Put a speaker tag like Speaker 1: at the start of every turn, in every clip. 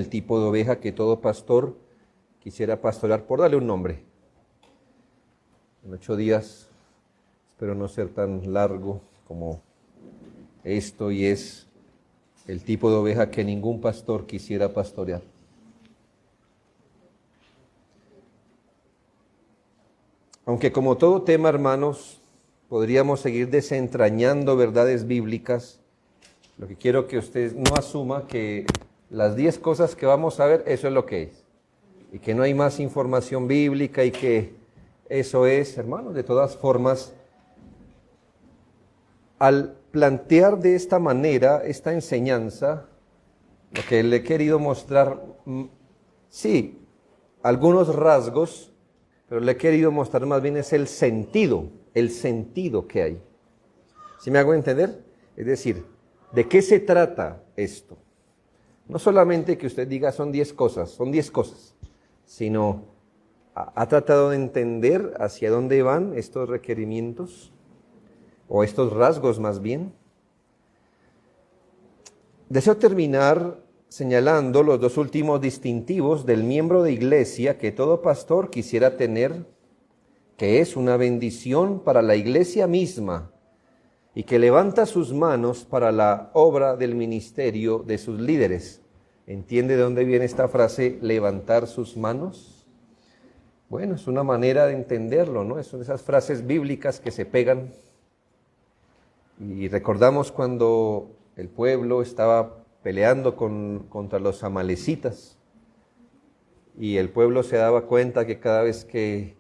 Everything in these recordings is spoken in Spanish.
Speaker 1: el tipo de oveja que todo pastor quisiera pastorear, por darle un nombre. En 8 días, espero no ser tan largo como esto, y es el tipo de oveja que ningún pastor quisiera pastorear. Aunque como todo tema, hermanos, podríamos seguir desentrañando verdades bíblicas, lo que quiero que usted no asuma que las 10 cosas que vamos a ver, eso es lo que es. Y que no hay más información bíblica y que eso es, hermanos, de todas formas, al plantear de esta manera esta enseñanza, lo que le he querido mostrar, sí, algunos rasgos, pero le he querido mostrar más bien es el sentido que hay. ¿Sí me hago entender? Es decir, ¿de qué se trata esto? No solamente que usted diga son 10 cosas, sino ha tratado de entender hacia dónde van estos requerimientos, o estos rasgos más bien. Deseo terminar señalando los 2 últimos distintivos del miembro de iglesia que todo pastor quisiera tener, que es una bendición para la iglesia misma y que levanta sus manos para la obra del ministerio de sus líderes. ¿Entiende de dónde viene esta frase, levantar sus manos? Bueno, es una manera de entenderlo, ¿no? Son esas frases bíblicas que se pegan. Y recordamos cuando el pueblo estaba peleando contra los amalecitas, y el pueblo se daba cuenta que cada vez que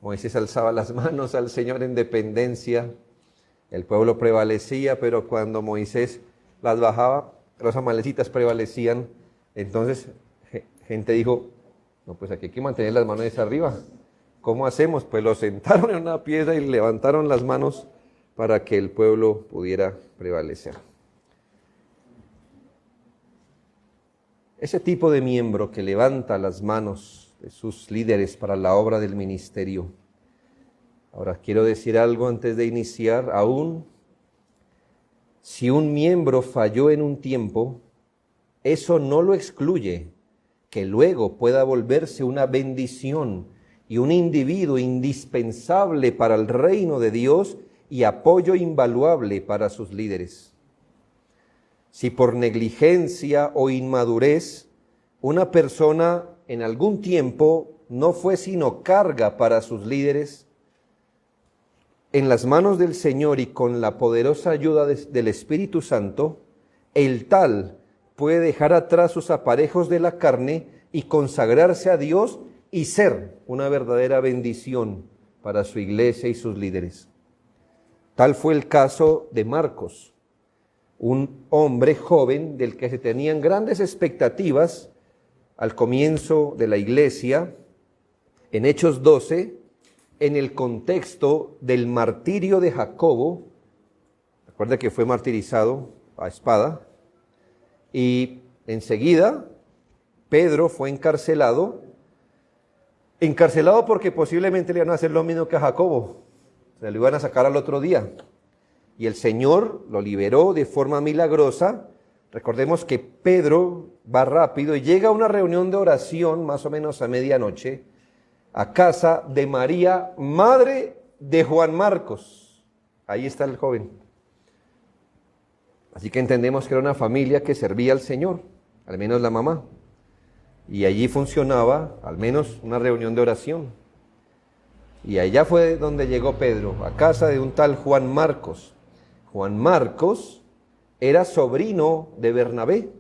Speaker 1: Moisés alzaba las manos al Señor en dependencia, el pueblo prevalecía, pero cuando Moisés las bajaba, los amalecitas prevalecían. Entonces gente dijo, no, pues aquí hay que mantener las manos arriba. ¿Cómo hacemos? Pues lo sentaron en una piedra y levantaron las manos para que el pueblo pudiera prevalecer. Ese tipo de miembro que levanta las manos de sus líderes para la obra del ministerio. Ahora, quiero decir algo antes de iniciar. Aún si un miembro falló en un tiempo, eso no lo excluye que luego pueda volverse una bendición y un individuo indispensable para el reino de Dios y apoyo invaluable para sus líderes. Si por negligencia o inmadurez una persona en algún tiempo no fue sino carga para sus líderes, en las manos del Señor y con la poderosa ayuda del Espíritu Santo, el tal puede dejar atrás sus aparejos de la carne y consagrarse a Dios y ser una verdadera bendición para su iglesia y sus líderes. Tal fue el caso de Marcos, un hombre joven del que se tenían grandes expectativas al comienzo de la iglesia. En Hechos 12, en el contexto del martirio de Jacobo, recuerda que fue martirizado a espada, y enseguida Pedro fue encarcelado porque posiblemente le iban a hacer lo mismo que a Jacobo, se lo iban a sacar al otro día. Y el Señor lo liberó de forma milagrosa. Recordemos que Pedro va rápido y llega a una reunión de oración más o menos a medianoche a casa de María, madre de Juan Marcos. Ahí está el joven. Así que entendemos que era una familia que servía al Señor, al menos la mamá. Y allí funcionaba al menos una reunión de oración. Y allá fue donde llegó Pedro, a casa de un tal Juan Marcos. Juan Marcos era sobrino de Bernabé.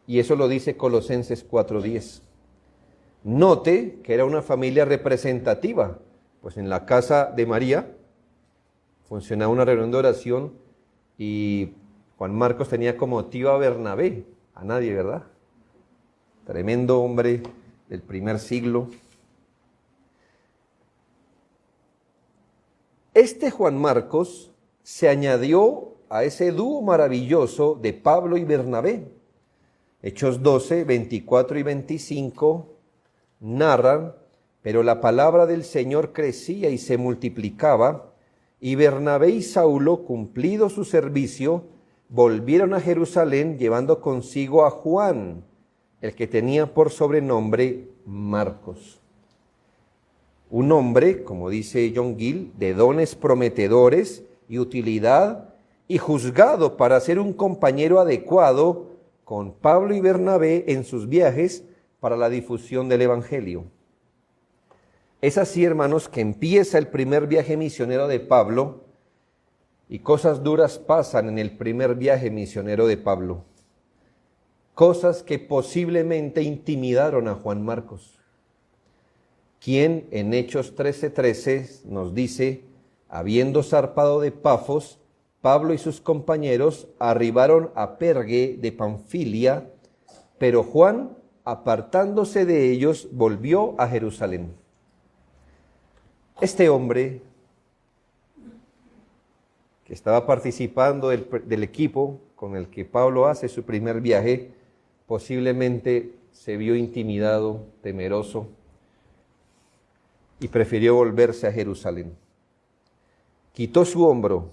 Speaker 1: Y eso lo dice Colosenses 4:10. Note que era una familia representativa, pues en la casa de María funcionaba una reunión de oración y Juan Marcos tenía como tío a Bernabé, a nadie, ¿verdad? Tremendo hombre del primer siglo. Este Juan Marcos se añadió a ese dúo maravilloso de Pablo y Bernabé. Hechos 12, 24 y 25 narran, pero la palabra del Señor crecía y se multiplicaba, y Bernabé y Saulo, cumplido su servicio, volvieron a Jerusalén llevando consigo a Juan, el que tenía por sobrenombre Marcos. Un hombre, como dice John Gill, de dones prometedores y utilidad, y juzgado para ser un compañero adecuado con Pablo y Bernabé en sus viajes para la difusión del Evangelio. Es así, hermanos, que empieza el primer viaje misionero de Pablo, y cosas duras pasan en el primer viaje misionero de Pablo. Cosas que posiblemente intimidaron a Juan Marcos, quien en Hechos 13:13 nos dice: habiendo zarpado de Pafos, Pablo y sus compañeros arribaron a Perge de Panfilia, pero Juan, apartándose de ellos, volvió a Jerusalén. Este hombre, que estaba participando del equipo con el que Pablo hace su primer viaje, posiblemente se vio intimidado, temeroso, y prefirió volverse a Jerusalén. Quitó su hombro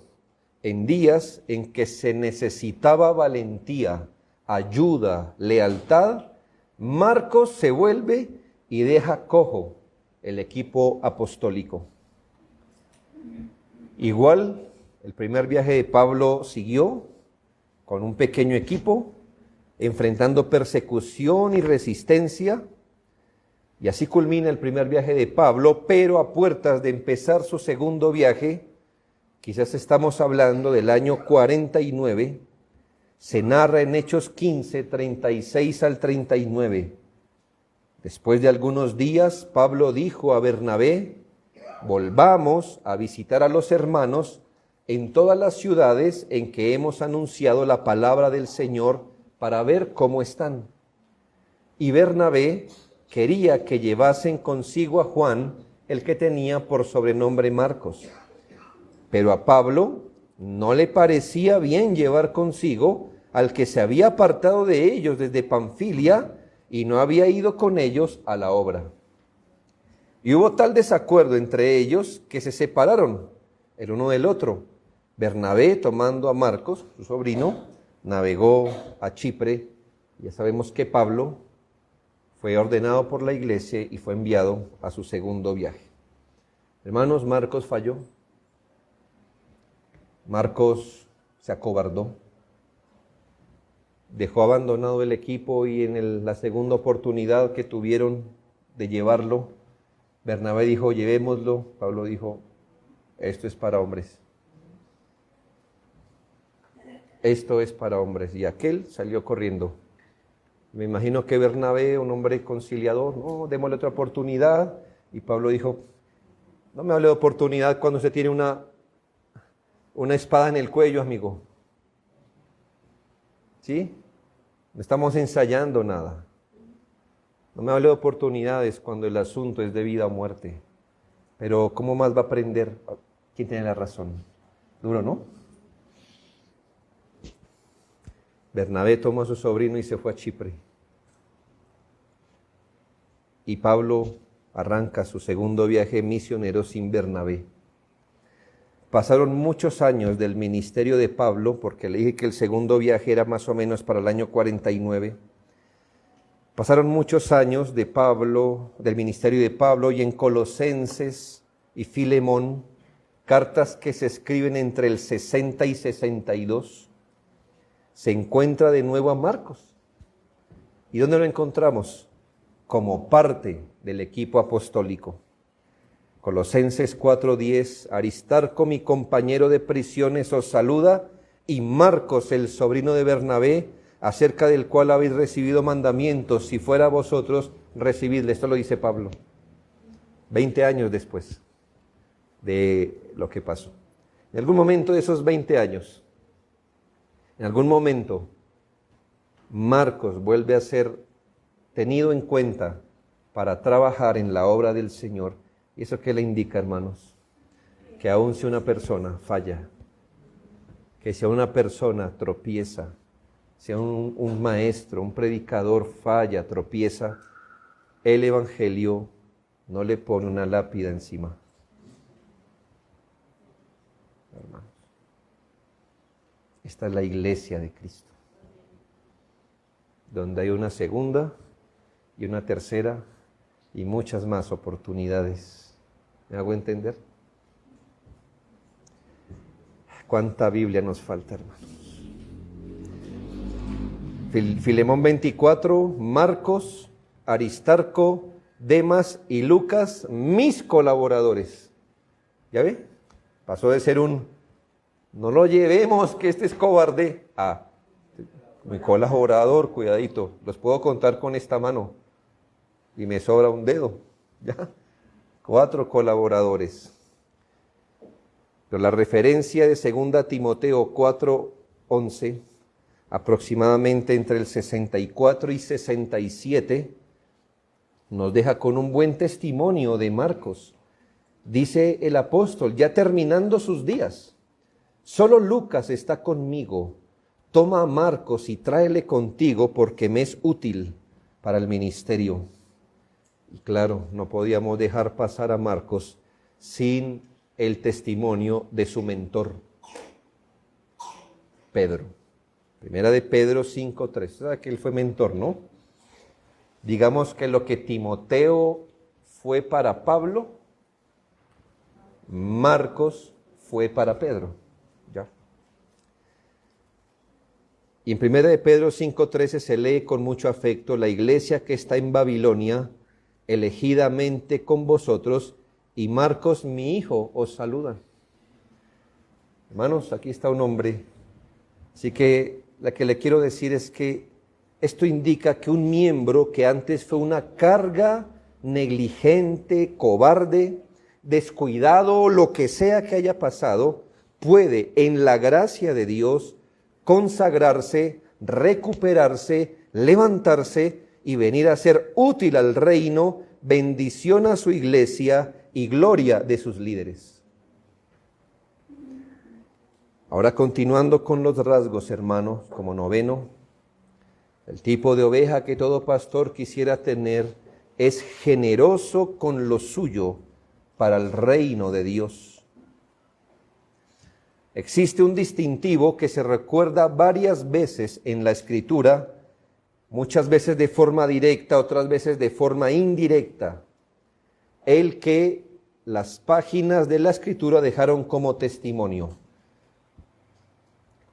Speaker 1: en días en que se necesitaba valentía, ayuda, lealtad. Marcos se vuelve y deja cojo el equipo apostólico. Igual, el primer viaje de Pablo siguió con un pequeño equipo, enfrentando persecución y resistencia, y así culmina el primer viaje de Pablo, pero a puertas de empezar su segundo viaje, quizás estamos hablando del año 49, se narra en Hechos 15, 36 al 39. Después de algunos días, Pablo dijo a Bernabé: volvamos a visitar a los hermanos en todas las ciudades en que hemos anunciado la palabra del Señor para ver cómo están. Y Bernabé quería que llevasen consigo a Juan, el que tenía por sobrenombre Marcos. Pero a Pablo no le parecía bien llevar consigo al que se había apartado de ellos desde Panfilia y no había ido con ellos a la obra. Y hubo tal desacuerdo entre ellos que se separaron el uno del otro. Bernabé, tomando a Marcos, su sobrino, navegó a Chipre. Ya sabemos que Pablo fue ordenado por la iglesia y fue enviado a su segundo viaje. Hermanos, Marcos falló. Marcos se acobardó. Dejó abandonado el equipo y en la segunda oportunidad que tuvieron de llevarlo, Bernabé dijo: llevémoslo. Pablo dijo: esto es para hombres. Esto es para hombres. Y aquel salió corriendo. Me imagino que Bernabé, un hombre conciliador: no, démosle otra oportunidad. Y Pablo dijo: no me hable de oportunidad cuando se tiene una espada en el cuello, amigo. ¿Sí? No estamos ensayando nada. No me hable de oportunidades cuando el asunto es de vida o muerte. Pero ¿cómo más va a aprender? ¿Quién tiene la razón? Duro, ¿no? Bernabé tomó a su sobrino y se fue a Chipre. Y Pablo arranca su segundo viaje misionero sin Bernabé. Pasaron muchos años del ministerio de Pablo, porque le dije que el segundo viaje era más o menos para el año 49. Pasaron muchos años de Pablo, del ministerio de Pablo, y en Colosenses y Filemón, cartas que se escriben entre el 60 y 62, se encuentra de nuevo a Marcos. ¿Y dónde lo encontramos? Como parte del equipo apostólico. Colosenses 4:10, Aristarco, mi compañero de prisiones, os saluda, y Marcos, el sobrino de Bernabé, acerca del cual habéis recibido mandamientos, si fuera vosotros, recibidle. Esto lo dice Pablo, 20 años después de lo que pasó. En algún momento de esos 20 años, en algún momento, Marcos vuelve a ser tenido en cuenta para trabajar en la obra del Señor. ¿Y eso qué le indica, hermanos? Que aun si una persona falla, que si una persona tropieza, si un maestro, un predicador falla, tropieza, el Evangelio no le pone una lápida encima. Hermanos, Esta es la iglesia de Cristo, donde hay una segunda y una tercera y muchas más oportunidades. ¿Me hago entender? ¿Cuánta Biblia nos falta, hermanos? Filemón 24, Marcos, Aristarco, Demas y Lucas, mis colaboradores. ¿Ya ve? Pasó de ser un, no lo llevemos que este es cobarde, a mi colaborador, cuidadito, los puedo contar con esta mano y me sobra un dedo. ¿Ya? 4 colaboradores. Pero la referencia de 2 Timoteo 4:11, aproximadamente entre el 64 y 67, nos deja con un buen testimonio de Marcos. Dice el apóstol, ya terminando sus días, solo Lucas está conmigo, toma a Marcos y tráele contigo porque me es útil para el ministerio. Y claro, no podíamos dejar pasar a Marcos sin el testimonio de su mentor, Pedro. Primera de Pedro 5:3. O sea, que él fue mentor, ¿no? Digamos que lo que Timoteo fue para Pablo, Marcos fue para Pedro. ¿Ya? Y en Primera de Pedro 5:13 se lee con mucho afecto: la iglesia que está en Babilonia, elegidamente con vosotros, y Marcos, mi hijo, os saludan. Hermanos, aquí está un hombre. Así que lo que le quiero decir es que esto indica que un miembro que antes fue una carga, negligente, cobarde, descuidado, lo que sea que haya pasado, puede en la gracia de Dios consagrarse, recuperarse, levantarse y venir a ser útil al reino, bendición a su iglesia y gloria de sus líderes. Ahora, continuando con los rasgos, hermanos, como noveno, el tipo de oveja que todo pastor quisiera tener es generoso con lo suyo para el reino de Dios. Existe un distintivo que se recuerda varias veces en la Escritura, muchas veces de forma directa, otras veces de forma indirecta, el que las páginas de la Escritura dejaron como testimonio.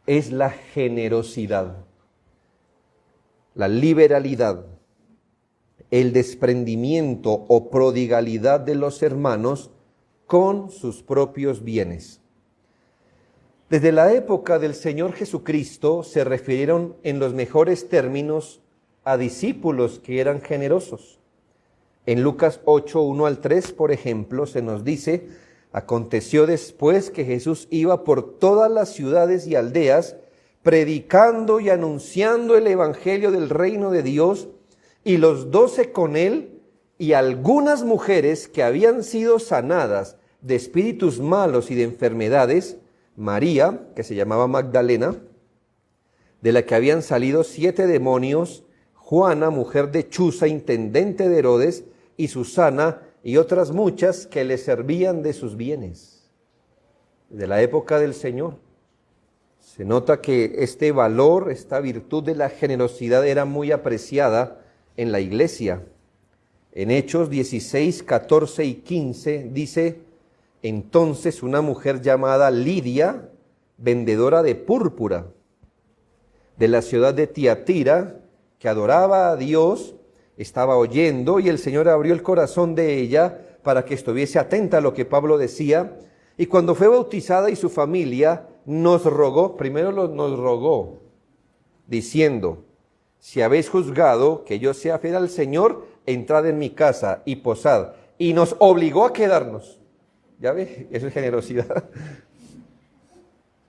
Speaker 1: Es la generosidad, la liberalidad, el desprendimiento o prodigalidad de los hermanos con sus propios bienes. Desde la época del Señor Jesucristo se refirieron en los mejores términos a discípulos que eran generosos. En Lucas 8, 1 al 3, por ejemplo, se nos dice: aconteció después que Jesús iba por todas las ciudades y aldeas, predicando y anunciando el evangelio del reino de Dios, y los 12 con él, y algunas mujeres que habían sido sanadas de espíritus malos y de enfermedades, María, que se llamaba Magdalena, de la que habían salido 7 demonios, Juana, mujer de Chuza, intendente de Herodes, y Susana, y otras muchas que le servían de sus bienes. De la época del Señor se nota que este valor, esta virtud de la generosidad era muy apreciada en la iglesia. En Hechos 16, 14 y 15 dice: entonces una mujer llamada Lidia, vendedora de púrpura, de la ciudad de Tiatira, que adoraba a Dios, estaba oyendo, y el Señor abrió el corazón de ella para que estuviese atenta a lo que Pablo decía. Y cuando fue bautizada y su familia, nos rogó, nos rogó, diciendo: si habéis juzgado que yo sea fiel al Señor, entrad en mi casa y posad. Y nos obligó a quedarnos. ¿Ya ve? Eso es generosidad.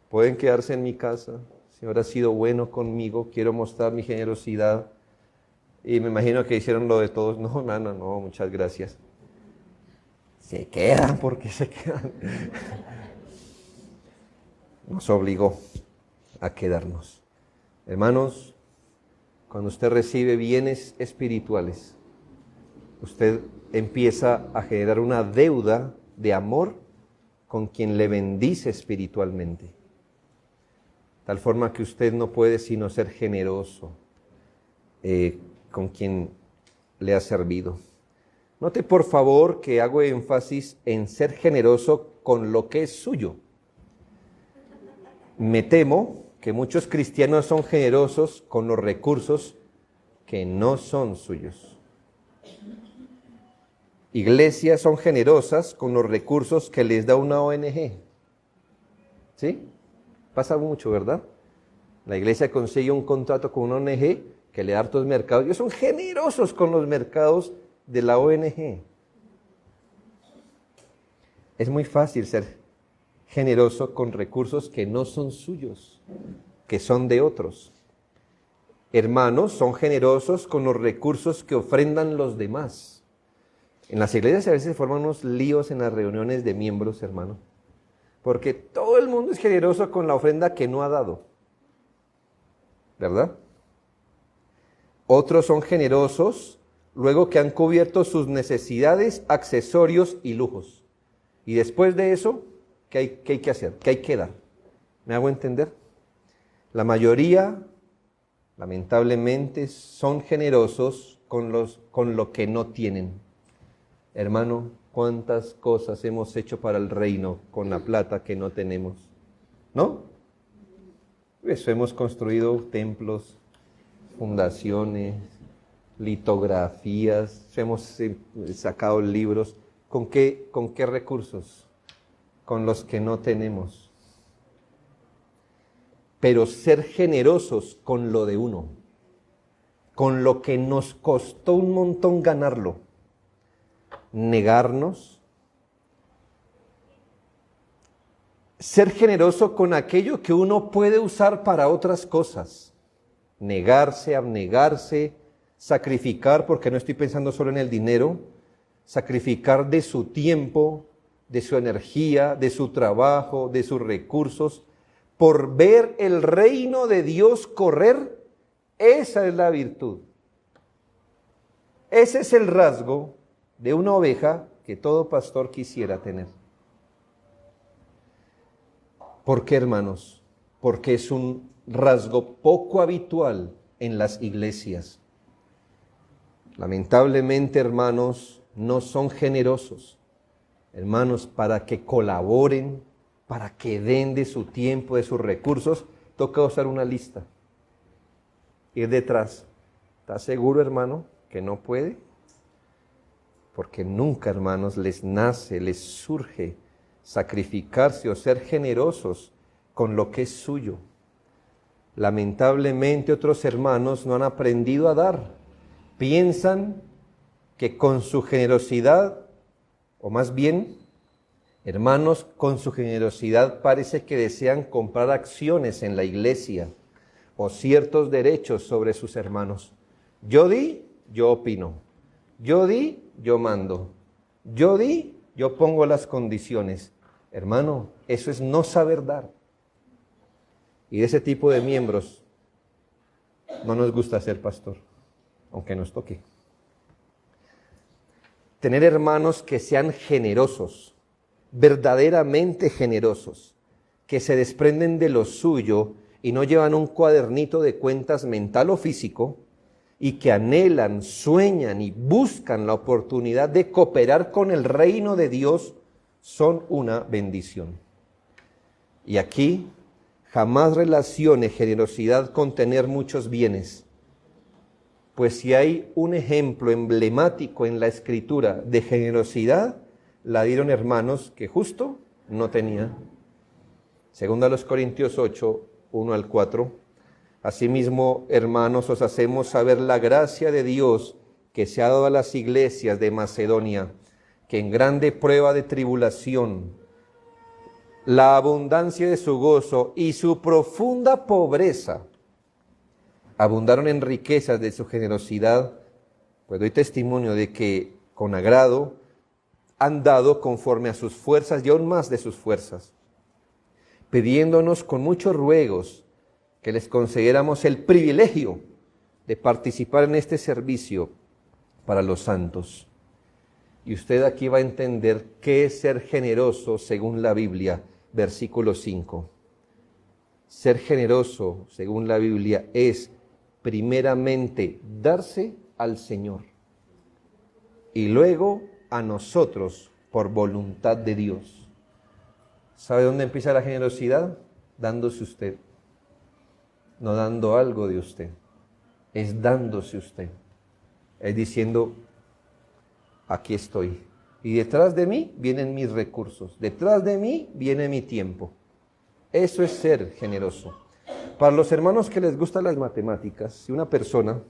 Speaker 1: Pueden quedarse en mi casa. El Señor ha sido bueno conmigo, quiero mostrar mi generosidad. Y me imagino que hicieron lo de todos. No, hermano, no, muchas gracias. Se quedan porque se quedan. Nos obligó a quedarnos. Hermanos, cuando usted recibe bienes espirituales, usted empieza a generar una deuda de amor con quien le bendice espiritualmente. tal forma que usted no puede sino ser generoso con quien le ha servido. Note por favor que hago énfasis en ser generoso con lo que es suyo. Me temo que muchos cristianos son generosos con los recursos que no son suyos. Iglesias son generosas con los recursos que les da una ONG. ¿Sí? Pasa mucho, ¿verdad? La iglesia consigue un contrato con una ONG que le da hartos mercados. Ellos son generosos con los mercados de la ONG. Es muy fácil ser generoso con recursos que no son suyos, que son de otros. Hermanos son generosos con los recursos que ofrendan los demás. En las iglesias a veces se forman unos líos en las reuniones de miembros, hermano, porque todo el mundo es generoso con la ofrenda que no ha dado, ¿verdad? Otros son generosos luego que han cubierto sus necesidades, accesorios y lujos. Y después de eso, ¿qué hay que hacer? ¿Qué hay que dar? ¿Me hago entender? La mayoría, lamentablemente, son generosos con lo que no tienen. Hermano, ¿cuántas cosas hemos hecho para el reino con la plata que no tenemos? ¿No? Eso hemos construido templos, fundaciones, litografías, hemos sacado libros. ¿Con qué recursos? Con los que no tenemos. Pero ser generosos con lo de uno, con lo que nos costó un montón ganarlo, negarnos, ser generoso con aquello que uno puede usar para otras cosas, negarse, abnegarse, sacrificar, porque no estoy pensando solo en el dinero, sacrificar de su tiempo, de su energía, de su trabajo, de sus recursos, por ver el reino de Dios correr. Esa es la virtud. Ese es el rasgo de una oveja que todo pastor quisiera tener. ¿Por qué, hermanos? Porque es un rasgo poco habitual en las iglesias. Lamentablemente, hermanos, no son generosos. Hermanos, para que colaboren, para que den de su tiempo, de sus recursos, toca usar una lista. Ir detrás. ¿Está seguro, hermano, que no puede? Porque nunca, hermanos, les nace, les surge sacrificarse o ser generosos con lo que es suyo. Lamentablemente, otros hermanos no han aprendido a dar. Piensan que con su generosidad, o más bien, hermanos, con su generosidad parece que desean comprar acciones en la iglesia o ciertos derechos sobre sus hermanos. Yo di, yo opino. Yo di, yo mando. Yo di, yo pongo las condiciones. Hermano, eso es no saber dar. Y de ese tipo de miembros no nos gusta ser pastor, aunque nos toque. Tener hermanos que sean generosos, verdaderamente generosos, que se desprenden de lo suyo y no llevan un cuadernito de cuentas mental o físico, y que anhelan, sueñan y buscan la oportunidad de cooperar con el reino de Dios, son una bendición. Y aquí jamás relacione generosidad con tener muchos bienes, pues si hay un ejemplo emblemático en la Escritura de generosidad, la dieron hermanos que justo no tenían. Segunda a los Corintios 8, 1 al 4. Asimismo, hermanos, os hacemos saber la gracia de Dios que se ha dado a las iglesias de Macedonia, que en grande prueba de tribulación, la abundancia de su gozo y su profunda pobreza abundaron en riquezas de su generosidad, pues doy testimonio de que con agrado han dado conforme a sus fuerzas y aún más de sus fuerzas, pidiéndonos con muchos ruegos que les concediéramos el privilegio de participar en este servicio para los santos. Y usted aquí va a entender qué es ser generoso según la Biblia, versículo 5. Ser generoso, según la Biblia, es primeramente darse al Señor y luego a nosotros por voluntad de Dios. ¿Sabe dónde empieza la generosidad? Dándose usted, no dando algo de usted, es dándose usted, es diciendo, aquí estoy, y detrás de mí vienen mis recursos, detrás de mí viene mi tiempo. Eso es ser generoso. Para los hermanos que les gustan las matemáticas, si una persona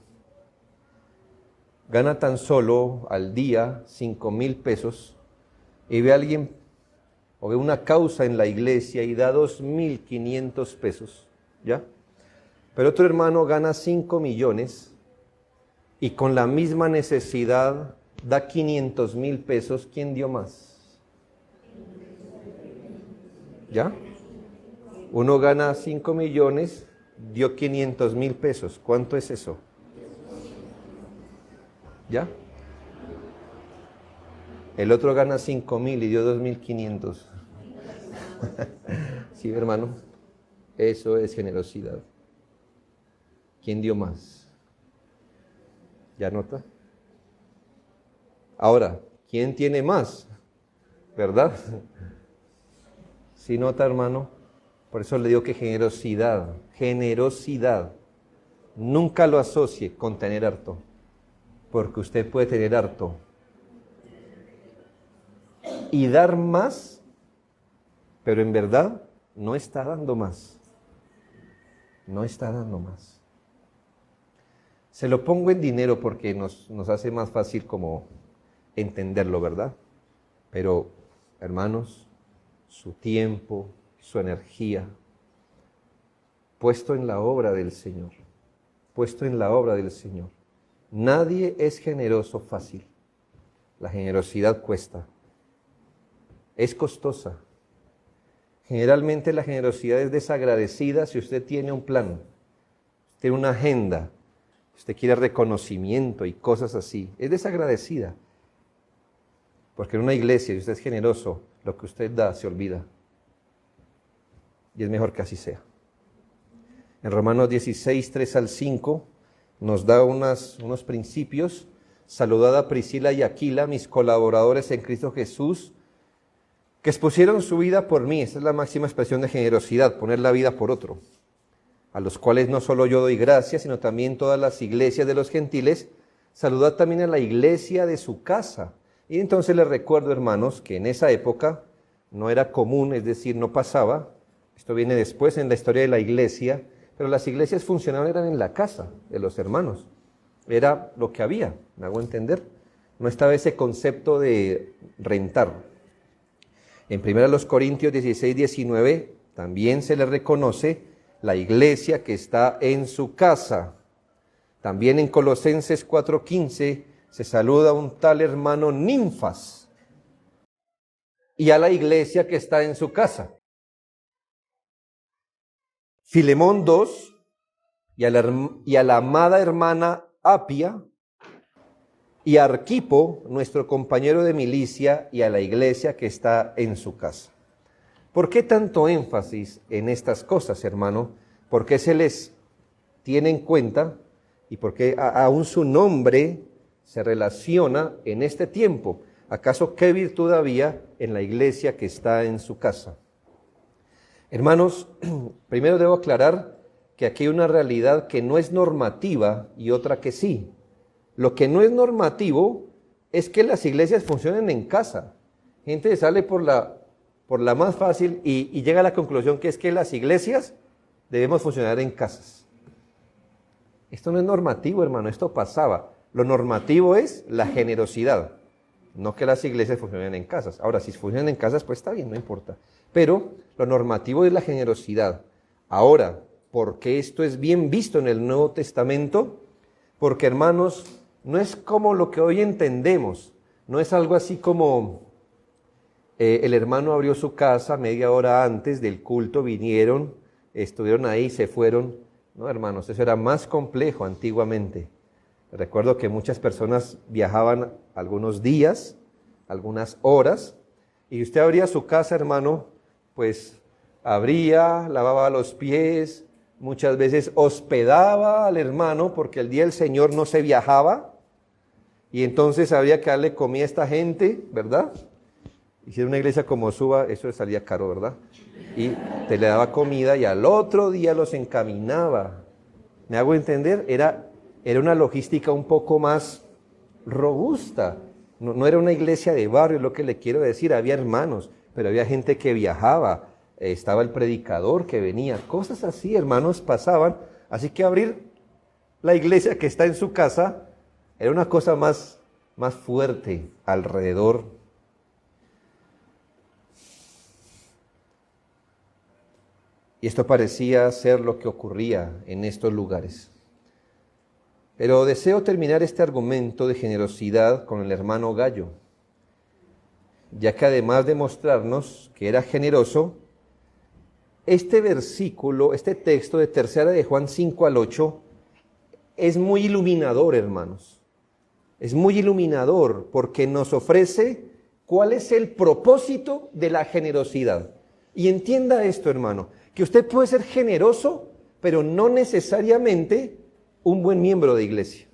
Speaker 1: gana tan solo al día 5,000 pesos y ve a alguien o ve una causa en la iglesia y da 2,500 pesos, ¿ya? Pero otro hermano gana 5 millones y con la misma necesidad da 500,000 pesos, ¿quién dio más? ¿Ya? Uno gana 5 millones, dio 500,000 pesos. ¿Cuánto es eso? ¿Ya? El otro gana 5,000 y dio 2,500. Sí, hermano, eso es generosidad. ¿Quién dio más? ¿Ya nota? Ahora, ¿quién tiene más? ¿Verdad? ¿Sí nota, hermano? Por eso le digo que generosidad, nunca lo asocie con tener harto, porque usted puede tener harto y dar más, pero en verdad no está dando más, no está dando más. Se lo pongo en dinero porque nos hace más fácil como entenderlo, ¿verdad? Pero, hermanos, su tiempo, su energía, puesto en la obra del Señor, puesto en la obra del Señor. Nadie es generoso fácil. La generosidad cuesta, es costosa. Generalmente la generosidad es desagradecida si usted tiene un plan, tiene una agenda, usted quiere reconocimiento y cosas así. Es desagradecida. Porque en una iglesia, si usted es generoso, lo que usted da se olvida. Y es mejor que así sea. En Romanos 16, 3 al 5, nos da unos principios. Saludad a Priscila y Aquila, mis colaboradores en Cristo Jesús, que expusieron su vida por mí. Esa es la máxima expresión de generosidad, poner la vida por otro. A los cuales no solo yo doy gracias, sino también todas las iglesias de los gentiles. Saludad también a la iglesia de su casa. Y entonces les recuerdo, hermanos, que en esa época no era común, es decir, no pasaba. Esto viene después en la historia de la iglesia, pero las iglesias funcionaban eran en la casa de los hermanos. Era lo que había, ¿me hago entender? No estaba ese concepto de rentar. En 1 Corintios 16, 19 también se le reconoce la iglesia que está en su casa. También en Colosenses 4:15 se saluda a un tal hermano Ninfas y a la iglesia que está en su casa. Filemón 2 y a la amada hermana Apia y a Arquipo, nuestro compañero de milicia, y a la iglesia que está en su casa. ¿Por qué tanto énfasis en estas cosas, hermano? ¿Por qué se les tiene en cuenta y por qué aún su nombre se relaciona en este tiempo? ¿Acaso qué virtud había en la iglesia que está en su casa? Hermanos, primero debo aclarar que aquí hay una realidad que no es normativa y otra que sí. Lo que no es normativo es que las iglesias funcionen en casa. Gente sale por la más fácil y llega a la conclusión que es que las iglesias debemos funcionar en casas. Esto no es normativo, hermano, esto pasaba. Lo normativo es la generosidad, no que las iglesias funcionen en casas. Ahora, si funcionan en casas, pues está bien, no importa. Pero lo normativo es la generosidad. Ahora, ¿por qué esto es bien visto en el Nuevo Testamento? Porque, hermanos, no es como lo que hoy entendemos. No es algo así como el hermano abrió su casa media hora antes del culto, vinieron, estuvieron ahí, se fueron. No, hermanos, eso era más complejo antiguamente. Recuerdo que muchas personas viajaban algunos días, algunas horas, y usted abría su casa, hermano, pues abría, lavaba los pies, muchas veces hospedaba al hermano porque el día del Señor no se viajaba y entonces había que darle comida a esta gente, ¿verdad? Y si era una iglesia como Suba, eso le salía caro, ¿verdad? Y te le daba comida y al otro día los encaminaba. ¿Me hago entender? Era una logística un poco más robusta. No era una iglesia de barrio, es lo que le quiero decir. Había hermanos, pero había gente que viajaba. Estaba el predicador que venía. Cosas así, hermanos, pasaban. Así que abrir la iglesia que está en su casa era una cosa más fuerte alrededor. Y esto parecía ser lo que ocurría en estos lugares. Pero deseo terminar este argumento de generosidad con el hermano Gallo, ya que además de mostrarnos que era generoso, este versículo, este texto de 3 de Juan 5 al 8, es muy iluminador, hermanos. Es muy iluminador porque nos ofrece cuál es el propósito de la generosidad. Y entienda esto, hermano, que usted puede ser generoso, pero no necesariamente un buen miembro de iglesia.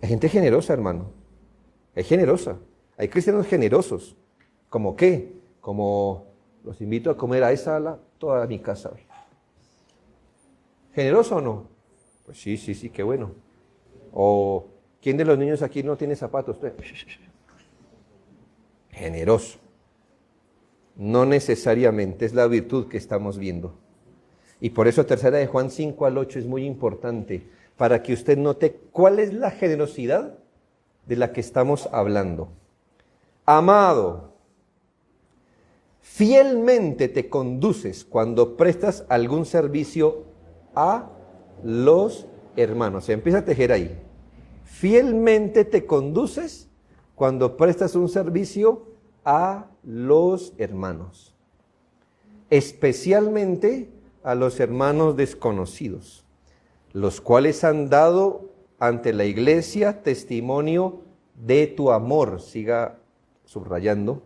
Speaker 1: Hay gente generosa, hermano. Hay generosa. Hay cristianos generosos. ¿Cómo qué? Como los invito a comer a esa ala toda mi casa hoy. ¿Generoso o no? Pues sí, qué bueno. O ¿quién de los niños aquí no tiene zapatos? Generoso. No necesariamente es la virtud que estamos viendo. Y por eso 3 de Juan 5 al 8 es muy importante, para que usted note cuál es la generosidad de la que estamos hablando. Amado, fielmente te conduces cuando prestas algún servicio a los hermanos. Se empieza a tejer ahí. Fielmente te conduces cuando prestas un servicio a los hermanos, especialmente a los hermanos desconocidos, los cuales han dado ante la iglesia testimonio de tu amor. Siga subrayando.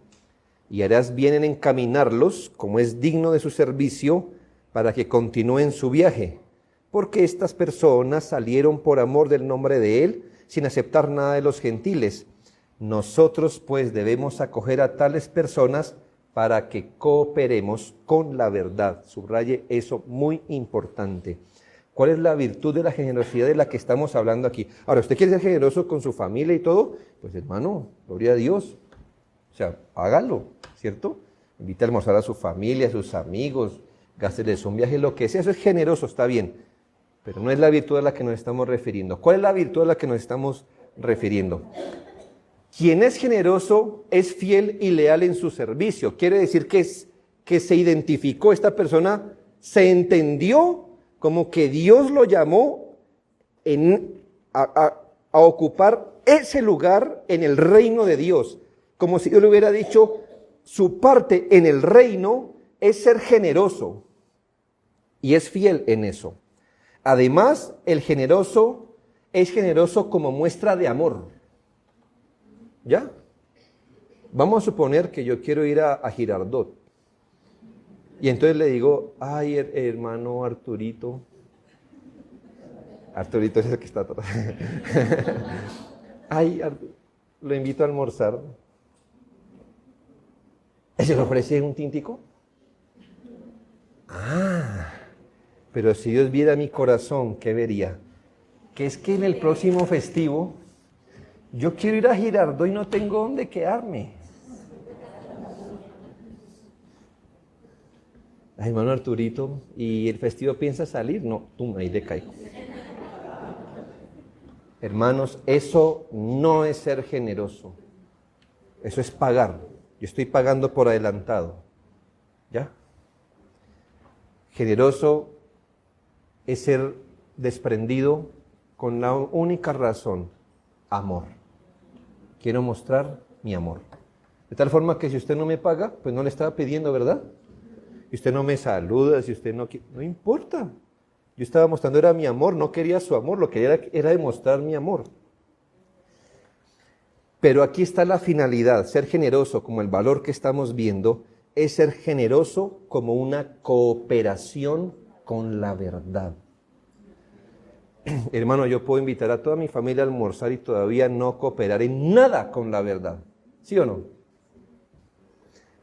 Speaker 1: Y harás bien en encaminarlos, como es digno de su servicio, para que continúen su viaje, porque estas personas salieron por amor del nombre de Él, sin aceptar nada de los gentiles. Nosotros pues debemos acoger a tales personas para que cooperemos con la verdad. Subraye eso, muy importante. ¿Cuál es la virtud de la generosidad de la que estamos hablando aquí? Ahora, ¿usted quiere ser generoso con su familia y todo? Pues hermano, gloria a Dios. O sea, hágalo, ¿cierto? Invite a almorzar a su familia, a sus amigos, gásteles un viaje, lo que sea. Eso es generoso, está bien. Pero no es la virtud a la que nos estamos refiriendo. ¿Cuál es la virtud a la que nos estamos refiriendo? Quien es generoso es fiel y leal en su servicio. Quiere decir que se identificó, esta persona se entendió como que Dios lo llamó a ocupar ese lugar en el reino de Dios. Como si Dios le hubiera dicho, su parte en el reino es ser generoso. Y es fiel en eso. Además, el generoso es generoso como muestra de amor. ¿Ya? Vamos a suponer que yo quiero ir a Girardot. Y entonces le digo, ay, hermano Arturito. Arturito es el que está atrás. Ay, lo invito a almorzar. ¿Se le ofrece un tintico? Ah, pero si Dios viera mi corazón, ¿qué vería? Que es que en el próximo festivo yo quiero ir a Girardot y no tengo dónde quedarme. Ay, hermano Arturito, ¿y el festivo piensa salir? No, ahí le caigo. Hermanos, eso no es ser generoso. Eso es pagar. Yo estoy pagando por adelantado. ¿Ya? Generoso es ser desprendido con la única razón, amor. Quiero mostrar mi amor. De tal forma que si usted no me paga, pues no le estaba pidiendo, ¿verdad? Si usted no me saluda, si usted no quiere, no importa. Yo estaba mostrando, era mi amor, no quería su amor, lo que quería era demostrar mi amor. Pero aquí está la finalidad, ser generoso, como el valor que estamos viendo, es ser generoso como una cooperación con la verdad. Hermano, yo puedo invitar a toda mi familia a almorzar y todavía no cooperar en nada con la verdad. ¿Sí o no?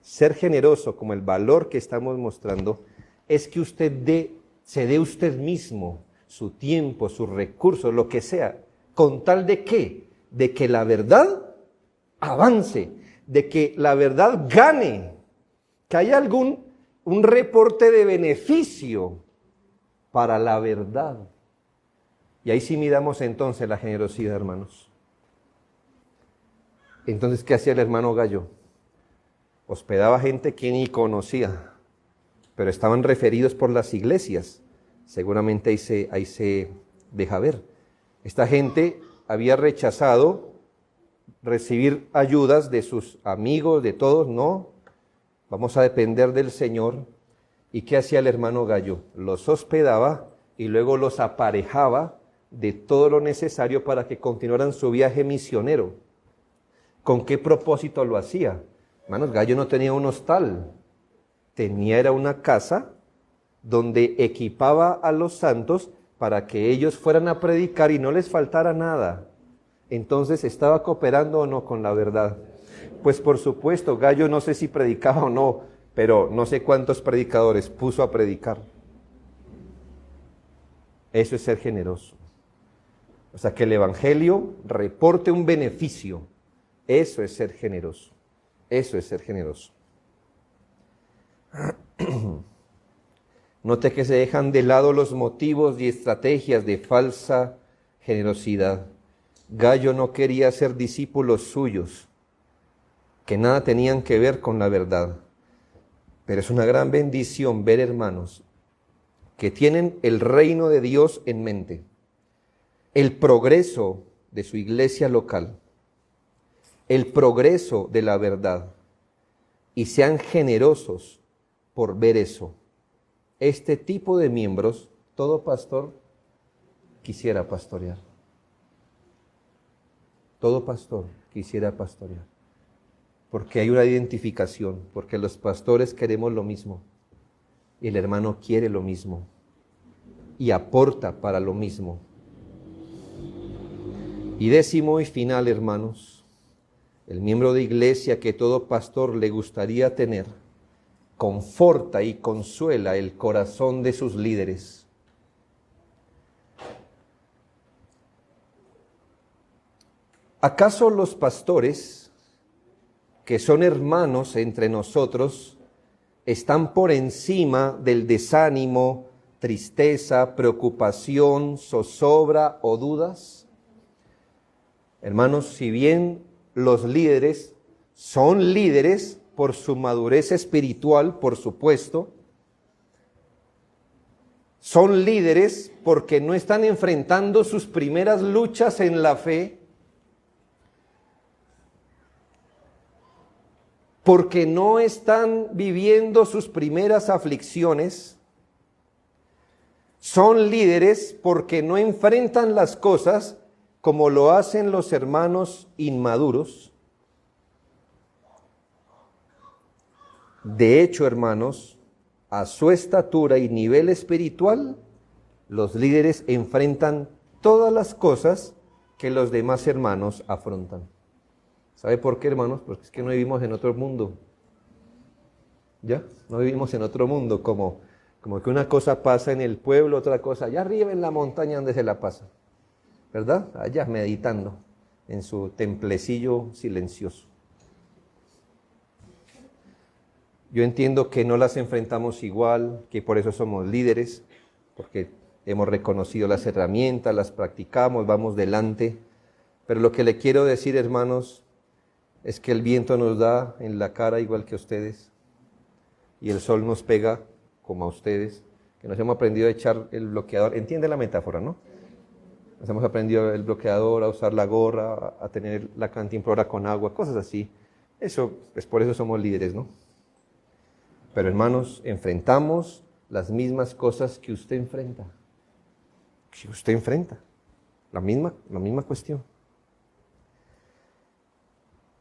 Speaker 1: Ser generoso como el valor que estamos mostrando es que usted se dé usted mismo su tiempo, sus recursos, lo que sea, con tal de ¿qué? De que la verdad avance, de que la verdad gane, que haya un reporte de beneficio para la verdad. Y ahí sí midamos entonces la generosidad, hermanos. Entonces, ¿qué hacía el hermano Gallo? Hospedaba gente que ni conocía, pero estaban referidos por las iglesias. Seguramente ahí se deja ver. Esta gente había rechazado recibir ayudas de sus amigos, de todos, no. Vamos a depender del Señor. ¿Y qué hacía el hermano Gallo? Los hospedaba y luego los aparejaba de todo lo necesario para que continuaran su viaje misionero. ¿Con qué propósito lo hacía? Hermanos, Gallo no tenía un hostal, era una casa donde equipaba a los santos para que ellos fueran a predicar y no les faltara nada. Entonces, ¿estaba cooperando o no con la verdad? Pues por supuesto, Gallo no sé si predicaba o no, pero no sé cuántos predicadores puso a predicar. Eso es ser generoso. O sea, que el evangelio reporte un beneficio. Eso es ser generoso. Eso es ser generoso. Note que se dejan de lado los motivos y estrategias de falsa generosidad. Gallo no quería ser discípulos suyos, que nada tenían que ver con la verdad. Pero es una gran bendición ver hermanos que tienen el reino de Dios en mente, el progreso de su iglesia local, el progreso de la verdad, y sean generosos por ver eso. Este tipo de miembros, todo pastor quisiera pastorear. Todo pastor quisiera pastorear. Porque hay una identificación, porque los pastores queremos lo mismo. Y el hermano quiere lo mismo. Y aporta para lo mismo. Y décimo y final, hermanos, el miembro de iglesia que todo pastor le gustaría tener, conforta y consuela el corazón de sus líderes. ¿Acaso los pastores, que son hermanos entre nosotros, están por encima del desánimo, tristeza, preocupación, zozobra o dudas? Hermanos, si bien los líderes son líderes por su madurez espiritual, por supuesto, son líderes porque no están enfrentando sus primeras luchas en la fe, porque no están viviendo sus primeras aflicciones, son líderes porque no enfrentan las cosas como lo hacen los hermanos inmaduros. De hecho, hermanos, a su estatura y nivel espiritual, los líderes enfrentan todas las cosas que los demás hermanos afrontan. ¿Sabe por qué, hermanos? Porque es que no vivimos en otro mundo. ¿Ya? No vivimos en otro mundo, como que una cosa pasa en el pueblo, otra cosa allá arriba en la montaña donde se la pasa. ¿Verdad? Allá meditando en su templecillo silencioso. Yo entiendo que no las enfrentamos igual, que por eso somos líderes, porque hemos reconocido las herramientas, las practicamos, vamos delante. Pero lo que le quiero decir, hermanos, es que el viento nos da en la cara igual que a ustedes, y el sol nos pega como a ustedes, que nos hemos aprendido a echar el bloqueador. Entiende la metáfora, ¿no? Nos hemos aprendido el bloqueador, a usar la gorra, a tener la cantimplora con agua, cosas así. Eso, pues por eso somos líderes, ¿no? Pero hermanos, enfrentamos las mismas cosas que usted enfrenta. Que usted enfrenta. La misma cuestión.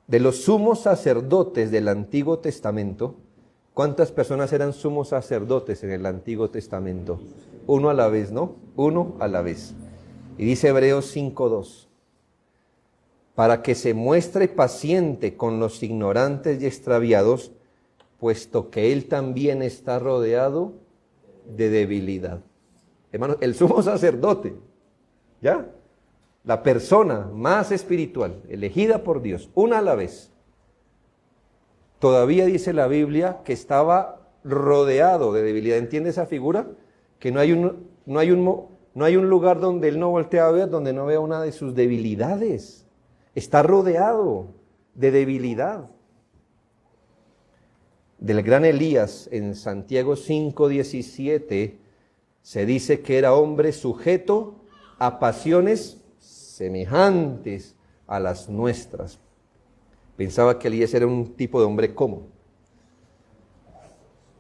Speaker 1: De los sumos sacerdotes del Antiguo Testamento, ¿Cuántas personas eran sumos sacerdotes en el Antiguo Testamento? Uno a la vez, ¿no? Uno a la vez. Y dice Hebreos 5:2, para que se muestre paciente con los ignorantes y extraviados, puesto que él también está rodeado de debilidad. Hermanos, el sumo sacerdote, ¿ya? La persona más espiritual, elegida por Dios, una a la vez. Todavía dice la Biblia que estaba rodeado de debilidad. ¿Entiende esa figura? Que no hay un lugar donde él no voltea a ver, donde no vea una de sus debilidades. Está rodeado de debilidad. Del gran Elías en Santiago 5:17 se dice que era hombre sujeto a pasiones semejantes a las nuestras. Pensaba que Elías era un tipo de hombre común.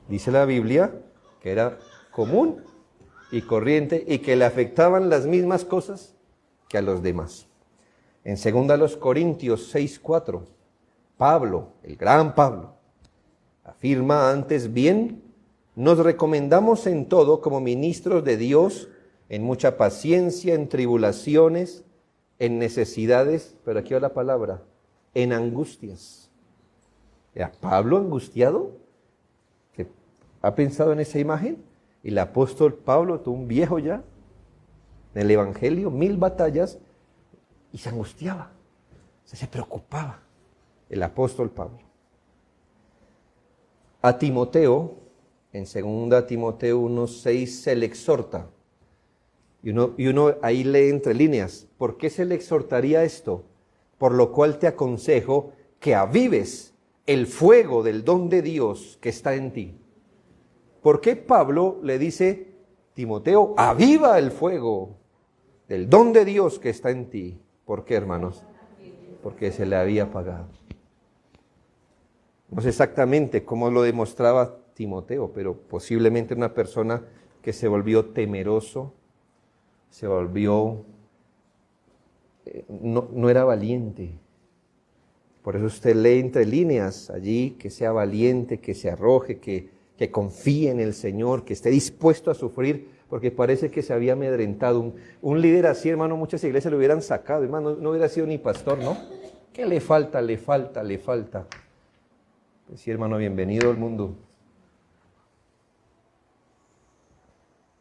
Speaker 1: Dice la Biblia que era común y corriente y que le afectaban las mismas cosas que a los demás. En 2 Corintios 6:4, Pablo, el gran Pablo, afirma antes bien, nos recomendamos en todo como ministros de Dios, en mucha paciencia, en tribulaciones, en necesidades, pero aquí va la palabra, en angustias. ¿Era Pablo angustiado? ¿Que ha pensado en esa imagen? Y el apóstol Pablo, todo un viejo ya, en el Evangelio, 1000 batallas, y se angustiaba, se preocupaba, el apóstol Pablo. A Timoteo, en 2 Timoteo 1:6, se le exhorta, y uno ahí lee entre líneas, ¿por qué se le exhortaría esto? Por lo cual te aconsejo que avives el fuego del don de Dios que está en ti. ¿Por qué Pablo le dice, Timoteo, aviva el fuego del don de Dios que está en ti? ¿Por qué, hermanos? Porque se le había apagado. No sé exactamente cómo lo demostraba Timoteo, pero posiblemente una persona que se volvió temeroso, se volvió, no era valiente. Por eso usted lee entre líneas allí que sea valiente, que se arroje, que confíe en el Señor, que esté dispuesto a sufrir, porque parece que se había amedrentado. Un líder así, hermano, muchas iglesias lo hubieran sacado, hermano, no hubiera sido ni pastor, ¿no? ¿Qué le falta? Le falta. Pues sí, hermano, bienvenido al mundo.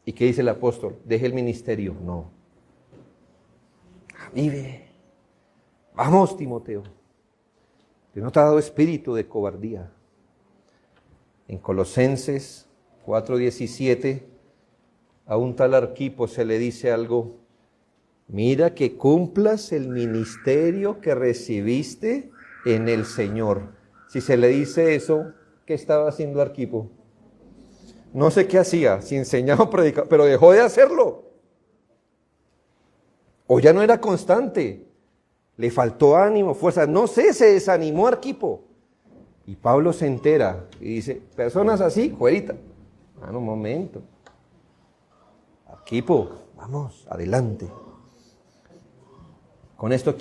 Speaker 1: ¿Y qué dice el apóstol? Deje el ministerio. No. Vive. Vamos, Timoteo. Dios no te ha dado espíritu de cobardía. En Colosenses 4:17, a un tal Arquipo se le dice algo. Mira que cumplas el ministerio que recibiste en el Señor. Si se le dice eso, ¿qué estaba haciendo Arquipo? No sé qué hacía, si enseñaba o predicaba, pero dejó de hacerlo. O ya no era constante. Le faltó ánimo, fuerza. No sé, se desanimó Arquipo. Y Pablo se entera y dice, personas así, fuerita. Un momento. Arquipo, vamos, adelante. Con esto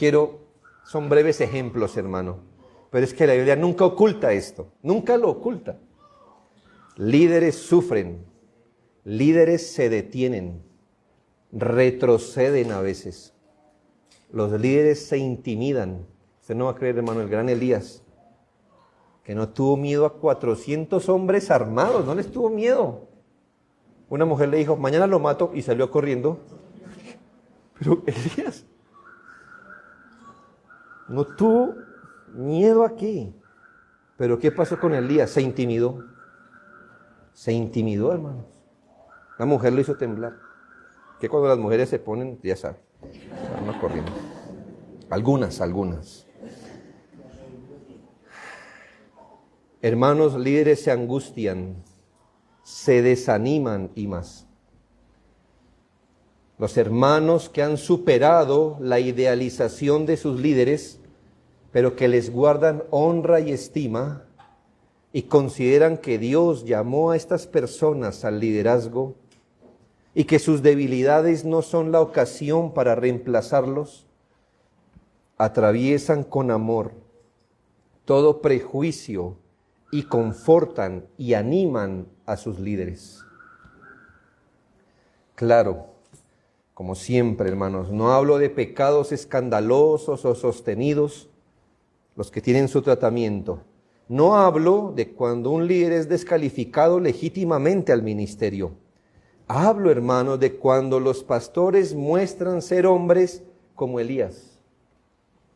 Speaker 1: son breves ejemplos, hermano. Pero es que la Biblia nunca oculta esto, nunca lo oculta. Líderes sufren, líderes se detienen, retroceden a veces. Los líderes se intimidan. Usted no va a creer, hermano, el gran Elías, que no tuvo miedo a 400 hombres armados, no les tuvo miedo. Una mujer le dijo, mañana lo mato, y salió corriendo. Pero Elías no tuvo miedo aquí. Pero ¿qué pasó con Elías? Se intimidó. Se intimidó, hermanos. La mujer lo hizo temblar. Que cuando las mujeres se ponen, ya saben, van corriendo. Algunas. Hermanos, líderes se angustian, se desaniman y más. Los hermanos que han superado la idealización de sus líderes, pero que les guardan honra y estima y consideran que Dios llamó a estas personas al liderazgo y que sus debilidades no son la ocasión para reemplazarlos, atraviesan con amor todo prejuicio y confortan y animan a sus líderes. Claro, como siempre, hermanos, no hablo de pecados escandalosos o sostenidos, los que tienen su tratamiento. No hablo de cuando un líder es descalificado legítimamente al ministerio. Hablo, hermanos, de cuando los pastores muestran ser hombres como Elías,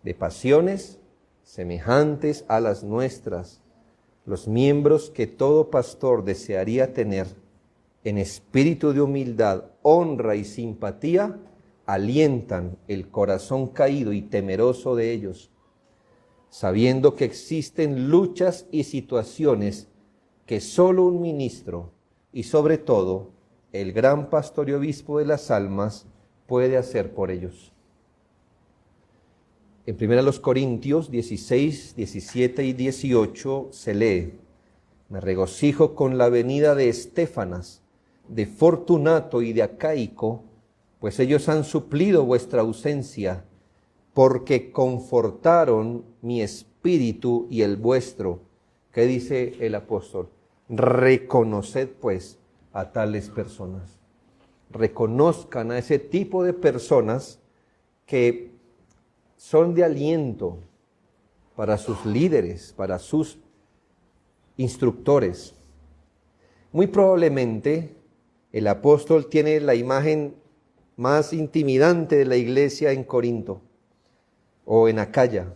Speaker 1: de pasiones semejantes a las nuestras, los miembros que todo pastor desearía tener en espíritu de humildad, honra y simpatía, alientan el corazón caído y temeroso de ellos, sabiendo que existen luchas y situaciones que solo un ministro y sobre todo el gran pastor y obispo de las almas puede hacer por ellos. En 1 Corintios 16, 17 y 18 se lee: me regocijo con la venida de Estéfanas, de Fortunato y de Acaico, pues ellos han suplido vuestra ausencia, porque confortaron mi espíritu y el vuestro. ¿Qué dice el apóstol? Reconoced pues a tales personas. Reconozcan a ese tipo de personas que son de aliento para sus líderes, para sus instructores. Muy probablemente el apóstol tiene la imagen más intimidante de la iglesia en Corinto o en Acaya.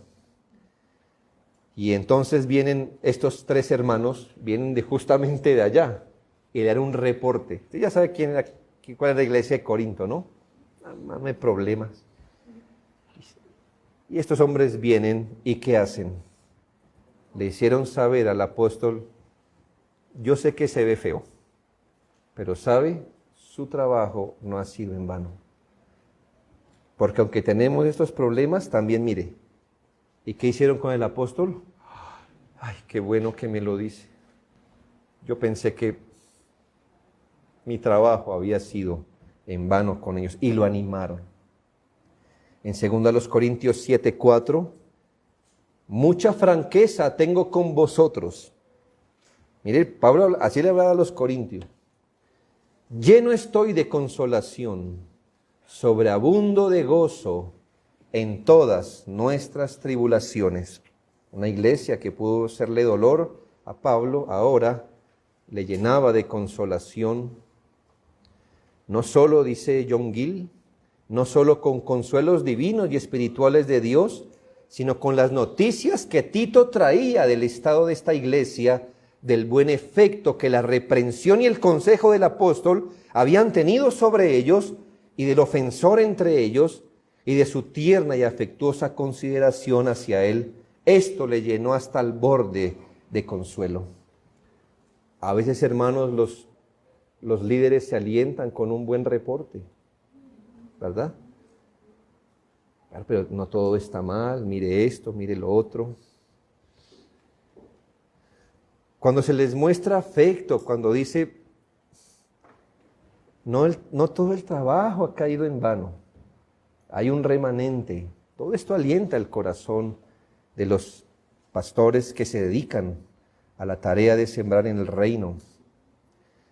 Speaker 1: Y entonces vienen estos tres hermanos, vienen justamente de allá, y le dan un reporte. Usted ya sabe cuál es la iglesia de Corinto, ¿no? No hay problemas. Y estos hombres vienen, ¿y qué hacen? Le hicieron saber al apóstol: yo sé que se ve feo, pero sabe, su trabajo no ha sido en vano. Porque aunque tenemos estos problemas, también mire. ¿Y qué hicieron con el apóstol? Ay, qué bueno que me lo dice. Yo pensé que mi trabajo había sido en vano con ellos, y lo animaron. En 2 Corintios 7:4, mucha franqueza tengo con vosotros. Mire, Pablo así le hablaba a los corintios. Lleno estoy de consolación, sobreabundo de gozo en todas nuestras tribulaciones. Una iglesia que pudo serle dolor a Pablo, ahora le llenaba de consolación. No solo, dice John Gill, no solo con consuelos divinos y espirituales de Dios, sino con las noticias que Tito traía del estado de esta iglesia, del buen efecto que la reprensión y el consejo del apóstol habían tenido sobre ellos, y del ofensor entre ellos, y de su tierna y afectuosa consideración hacia él. Esto le llenó hasta el borde de consuelo. A veces, hermanos, los líderes se alientan con un buen reporte, ¿verdad? Claro, pero no todo está mal, mire esto, mire lo otro. Cuando se les muestra afecto, cuando dice, no todo el trabajo ha caído en vano, hay un remanente. Todo esto alienta el corazón de los pastores que se dedican a la tarea de sembrar en el reino.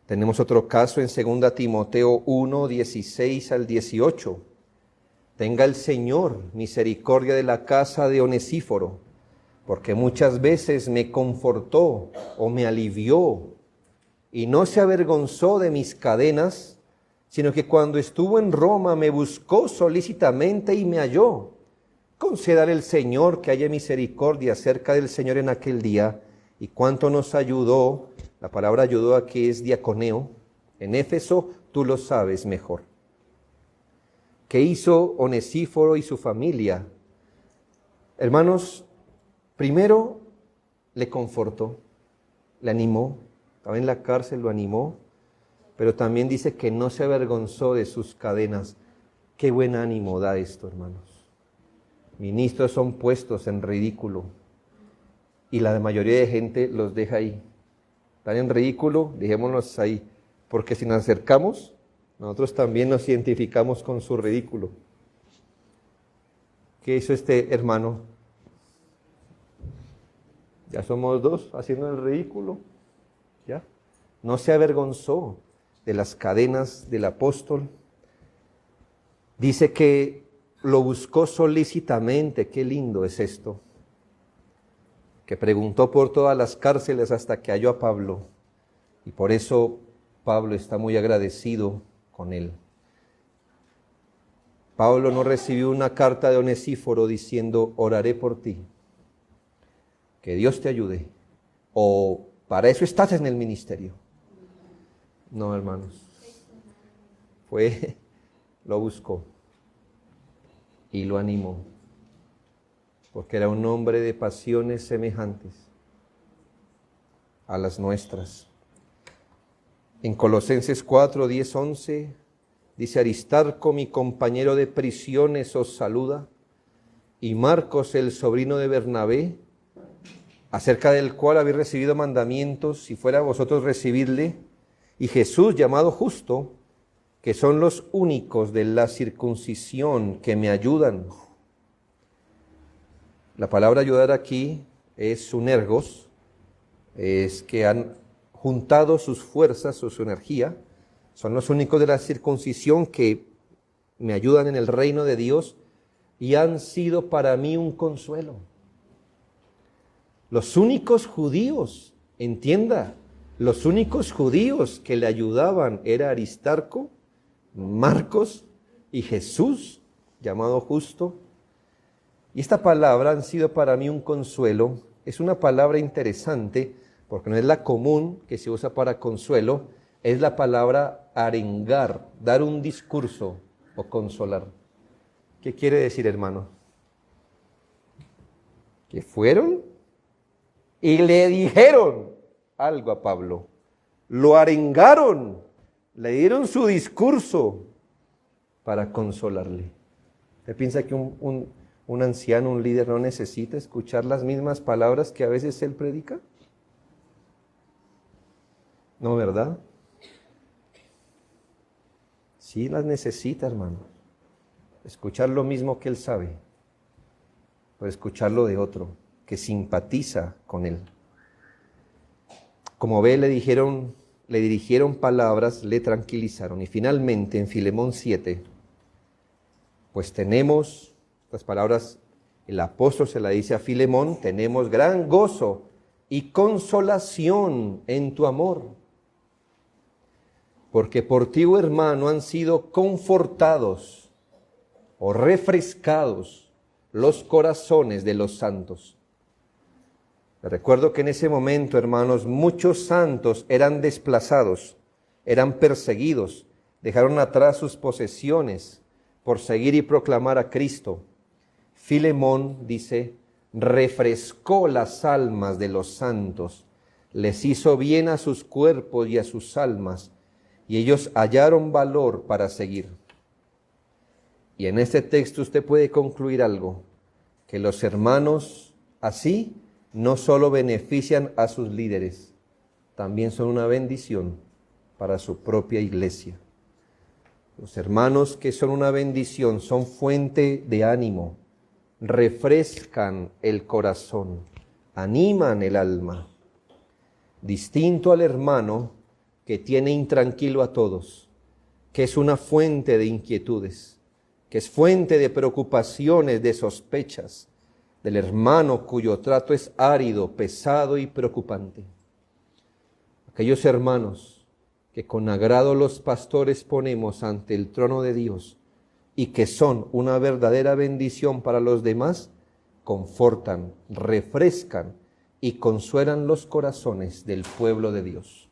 Speaker 1: Tenemos otro caso en 2 Timoteo 1, 16 al 18. Tenga el Señor misericordia de la casa de Onesíforo, porque muchas veces me confortó o me alivió, y no se avergonzó de mis cadenas, sino que cuando estuvo en Roma me buscó solícitamente y me halló. Concédale el Señor que haya misericordia acerca del Señor en aquel día, y cuánto nos ayudó. La palabra ayudó aquí es diaconeo. En Éfeso tú lo sabes mejor. ¿Qué hizo Onesíforo y su familia? Hermanos, primero le confortó, le animó. Estaba en la cárcel, lo animó. Pero también dice que no se avergonzó de sus cadenas. Qué buen ánimo da esto, hermanos. Ministros son puestos en ridículo, y la mayoría de gente los deja ahí. Están en ridículo, dejémonos ahí, porque si nos acercamos, nosotros también nos identificamos con su ridículo. ¿Qué hizo este hermano? Ya somos dos haciendo el ridículo. ¿Ya? No se avergonzó de las cadenas del apóstol. Dice que lo buscó solícitamente. Qué lindo es esto. Que preguntó por todas las cárceles hasta que halló a Pablo. Y por eso Pablo está muy agradecido con él. Pablo no recibió una carta de Onesíforo diciendo, oraré por ti, que Dios te ayude, o para eso estás en el ministerio. No, hermanos. Lo buscó y lo animó, porque era un hombre de pasiones semejantes a las nuestras. En Colosenses 4, 10, 11, dice: Aristarco, mi compañero de prisiones, os saluda, y Marcos, el sobrino de Bernabé, acerca del cual habéis recibido mandamientos, si fuera vosotros recibidle, y Jesús, llamado Justo, que son los únicos de la circuncisión que me ayudan. La palabra ayudar aquí es sunergos, es que han juntado sus fuerzas o su energía, son los únicos de la circuncisión que me ayudan en el reino de Dios y han sido para mí un consuelo. Los únicos judíos, entienda, los únicos judíos que le ayudaban era Aristarco, Marcos y Jesús, llamado Justo. Y esta palabra han sido para mí un consuelo. Es una palabra interesante porque no es la común que se usa para consuelo, es la palabra arengar, dar un discurso o consolar. ¿Qué quiere decir, hermano? Que fueron y le dijeron algo a Pablo, lo arengaron, le dieron su discurso para consolarle. ¿Usted piensa que un anciano, un líder no necesita escuchar las mismas palabras que a veces él predica? ¿No, verdad? Sí las necesita, hermano. Escuchar lo mismo que él sabe, o escucharlo de otro que simpatiza con él. Como ve, le dirigieron palabras, le tranquilizaron. Y finalmente, en Filemón 7, pues tenemos, estas palabras, el apóstol se la dice a Filemón, tenemos gran gozo y consolación en tu amor, porque por ti, oh hermano, han sido confortados o refrescados los corazones de los santos. Recuerdo que en ese momento, hermanos, muchos santos eran desplazados, eran perseguidos, dejaron atrás sus posesiones por seguir y proclamar a Cristo. Filemón, dice, refrescó las almas de los santos, les hizo bien a sus cuerpos y a sus almas, y ellos hallaron valor para seguir. Y en este texto usted puede concluir algo, que los hermanos así no solo benefician a sus líderes, también son una bendición para su propia iglesia. Los hermanos que son una bendición son fuente de ánimo, refrescan el corazón, animan el alma. Distinto al hermano que tiene intranquilo a todos, que es una fuente de inquietudes, que es fuente de preocupaciones, de sospechas, del hermano cuyo trato es árido, pesado y preocupante. Aquellos hermanos que con agrado los pastores ponemos ante el trono de Dios y que son una verdadera bendición para los demás, confortan, refrescan y consuelan los corazones del pueblo de Dios.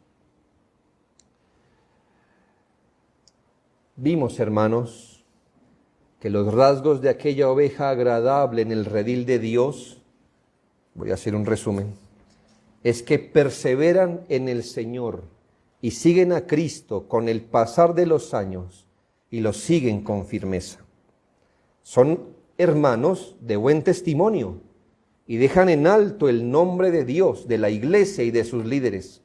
Speaker 1: Vimos, hermanos, que los rasgos de aquella oveja agradable en el redil de Dios, voy a hacer un resumen, es que perseveran en el Señor y siguen a Cristo con el pasar de los años y lo siguen con firmeza. Son hermanos de buen testimonio y dejan en alto el nombre de Dios, de la iglesia y de sus líderes.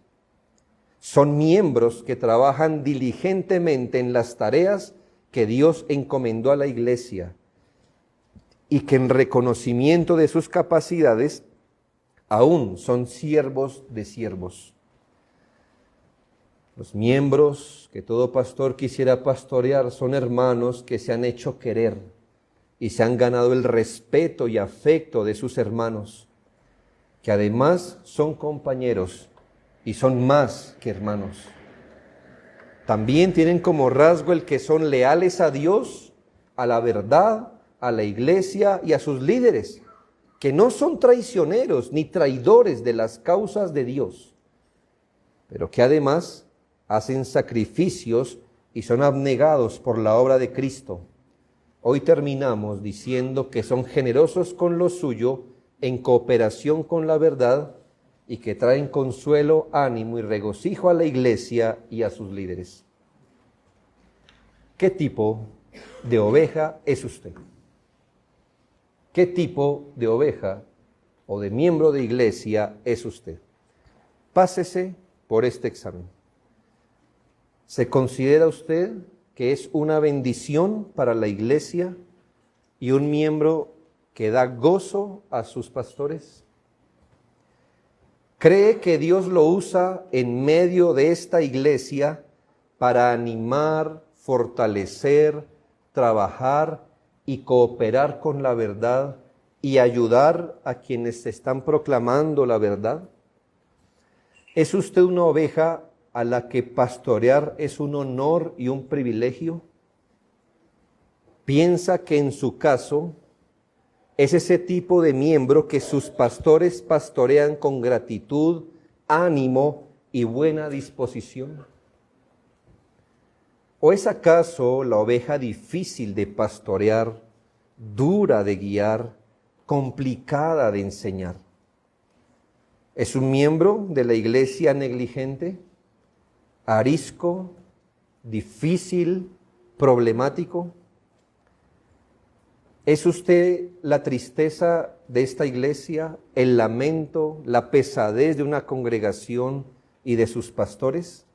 Speaker 1: Son miembros que trabajan diligentemente en las tareas que Dios encomendó a la iglesia y que en reconocimiento de sus capacidades aún son siervos de siervos. Los miembros que todo pastor quisiera pastorear son hermanos que se han hecho querer y se han ganado el respeto y afecto de sus hermanos, que además son compañeros y son más que hermanos. También tienen como rasgo el que son leales a Dios, a la verdad, a la iglesia y a sus líderes, que no son traicioneros ni traidores de las causas de Dios, pero que además hacen sacrificios y son abnegados por la obra de Cristo. Hoy terminamos diciendo que son generosos con lo suyo, en cooperación con la verdad, y que traen consuelo, ánimo y regocijo a la iglesia y a sus líderes. ¿Qué tipo de oveja es usted? ¿Qué tipo de oveja o de miembro de iglesia es usted? Pásese por este examen. ¿Se considera usted que es una bendición para la iglesia y un miembro que da gozo a sus pastores? ¿Cree que Dios lo usa en medio de esta iglesia para animar, fortalecer, trabajar y cooperar con la verdad y ayudar a quienes están proclamando la verdad? ¿Es usted una oveja a la que pastorear es un honor y un privilegio? ¿Piensa que en su caso es ese tipo de miembro que sus pastores pastorean con gratitud, ánimo y buena disposición? ¿O es acaso la oveja difícil de pastorear, dura de guiar, complicada de enseñar? ¿Es un miembro de la iglesia negligente, arisco, difícil, problemático? ¿Es usted la tristeza de esta iglesia, el lamento, la pesadez de una congregación y de sus pastores?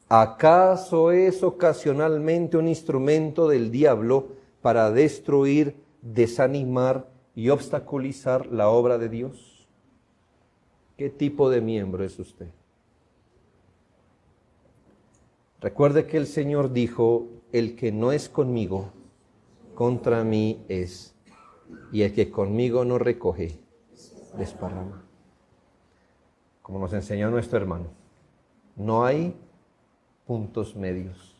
Speaker 1: ¿Acaso es ocasionalmente un instrumento del diablo para destruir, desanimar y obstaculizar la obra de Dios? ¿Qué tipo de miembro es usted? Recuerde que el Señor dijo: el que no es conmigo, contra mí es, y el que conmigo no recoge, desparrama. Como nos enseñó nuestro hermano, no hay puntos medios.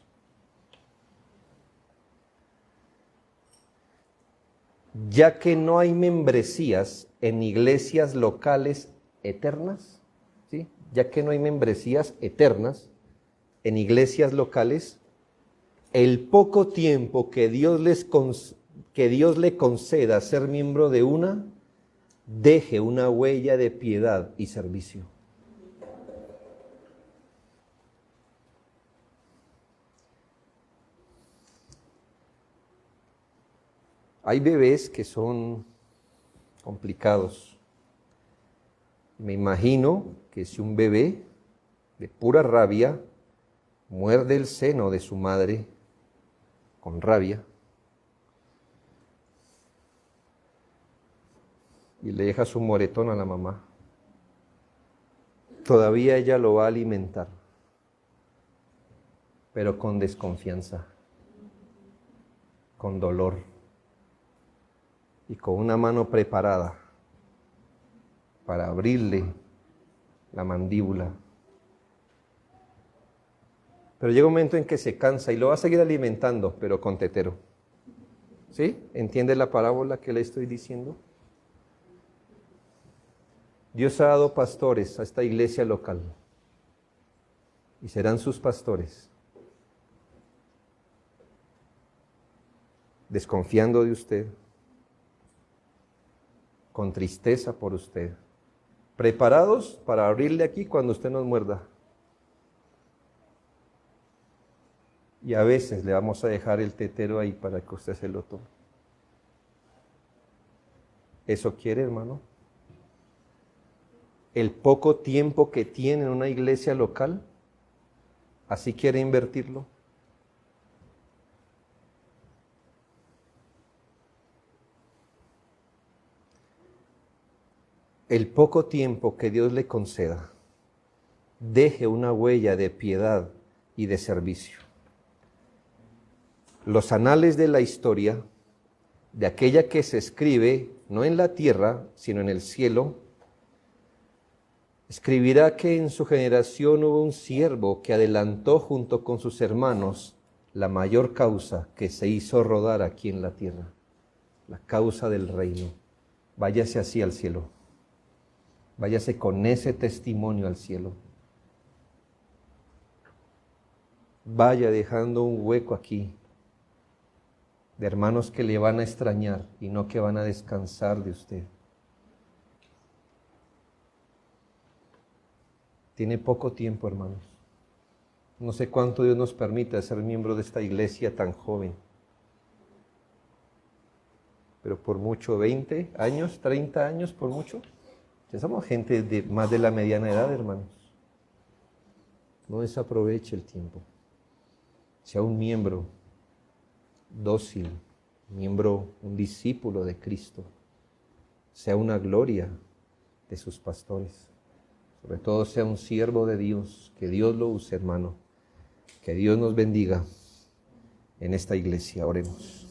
Speaker 1: Ya que no hay membresías en iglesias locales eternas, ¿sí? Ya que no hay membresías eternas en iglesias locales, el poco tiempo que Dios le conceda ser miembro de una, deje una huella de piedad y servicio. Hay bebés que son complicados. Me imagino que si un bebé de pura rabia muerde el seno de su madre con rabia y le deja su moretón a la mamá, todavía ella lo va a alimentar, pero con desconfianza, con dolor y con una mano preparada para abrirle la mandíbula. Pero llega un momento en que se cansa y lo va a seguir alimentando, pero con tetero. ¿Sí? ¿Entiende la parábola que le estoy diciendo? Dios ha dado pastores a esta iglesia local y serán sus pastores, desconfiando de usted, con tristeza por usted, preparados para abrirle aquí cuando usted nos muerda. Y a veces le vamos a dejar el tetero ahí para que usted se lo tome. ¿Eso quiere, hermano? El poco tiempo que tiene en una iglesia local, ¿así quiere invertirlo? el poco tiempo que Dios le conceda, deje una huella de piedad y de servicio. Los anales de la historia, de aquella que se escribe no en la tierra, sino en el cielo, escribirá que en su generación hubo un siervo que adelantó junto con sus hermanos la mayor causa que se hizo rodar aquí en la tierra, la causa del reino. Váyase así al cielo, váyase con ese testimonio al cielo. Vaya dejando un hueco aquí de hermanos que le van a extrañar y no que van a descansar de usted. Tiene poco tiempo, hermanos. No sé cuánto Dios nos permite ser miembro de esta iglesia tan joven. Pero por mucho, 20 años, 30 años, por mucho. Ya somos gente de más de la mediana edad, hermanos. No desaproveche el tiempo. Sea un miembro dócil, un discípulo de Cristo. Sea una gloria de sus pastores. Sobre todo sea un siervo de Dios, que Dios lo use, hermano. Que Dios nos bendiga en esta iglesia. Oremos.